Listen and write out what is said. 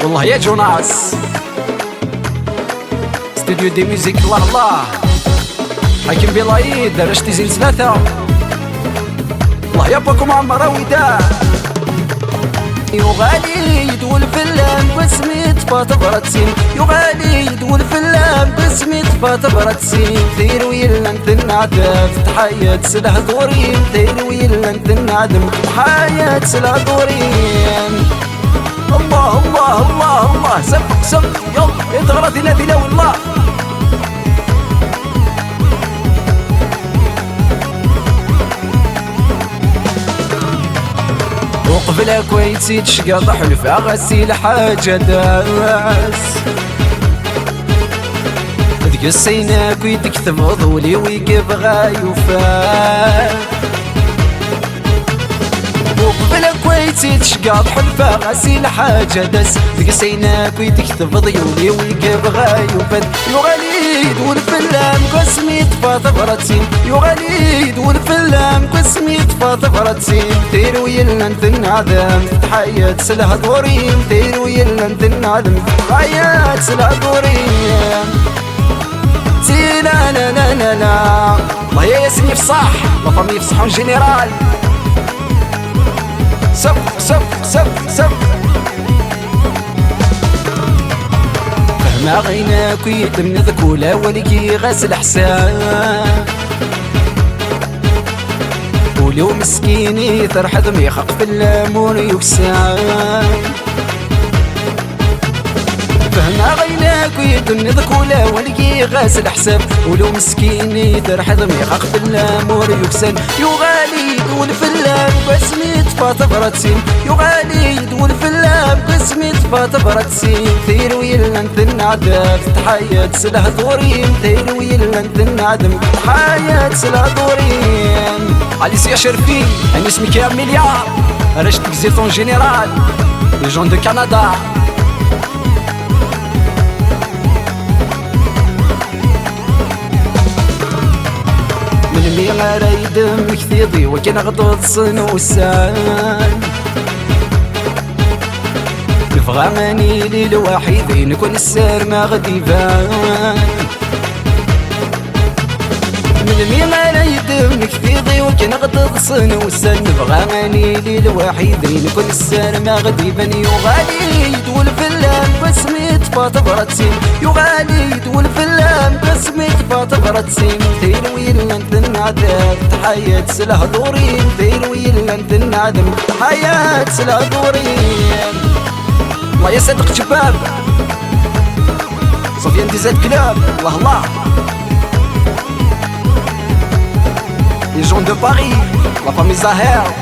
والله يا جوناس ستوديو دي ميوزيك الله الله حاكم بلايد رشتي زين ثلاثة الله يباكم عمرة وداع يغالي يدول فلان بسمي طفات براتسين يغالي يدول فلان بسمي طفات براتسين ثير ويلا نتنعدم تحية سلاح دورين ثير ويلا نتنعدم تحية سلاح دورين الله الله الله الله سبق سبق يلا يتغرى ثلاثة والله وقبل كويتي تشقى حلف غسيل حاجة داس تقصيناك ويتكتب ضولي ويقف غايوفات وقبل كويتي تشقى حلفة غسيل حاجة داس تقصيناك ويتكتب ضيولي ويقف غايوفات يغالي يدول فلام قسمي طفات براتين يغالي يدول فلام قسمي طفات براتين ثير ويلا نتنعدم تحية سلاح دورين ثير ويلا نتنعدم تحية سلاح دورين تي لا لا لا لا لا الله يا ياسين صح لا فامي يفصحون جينيرال سب سب سب سب فهما غيناك ويتم ذكولا ولكي غاسل حساب ولو مسكيني ترحض ميخاق في اللامور يكسان فهما غيناك ويتم ذكولا ولكي غاسل حساب ولو مسكيني ترحض ميخاق في اللامور يكسان يغالي يدول فلام بسمي طفات براتسين يغالي يدول فلام بسمي طفات براتسين ثير ويلا نتنعدم تحية سلاح دورين ثير ويلا نتنعدم تحية سلاح دورين عليس يا شرفي انا اسمي كام مليار رشت زيتون جينيرال لي جون دو كندا مي غير يدم كثيضي وكان غضض صنوسان نفغاني لي الوحيدين نكون السار ما غدي بان من مي غير يدم كثيضي وكان غضض صنوسان نفغاني لي الوحيدين نكون السار ما غدي بان يغالي يدول فلان بسمي طفات براتسين يغالي يدول فلان بسمي طفات براتسين ثير ويلا نتنعدم تحية سلاح دورين ثير ويلا نتنعدم تحية سلاح دورين الله يصدق شباب صفيان دي زاد كلاب الله الله لي جون دو باري لا فامي زاهر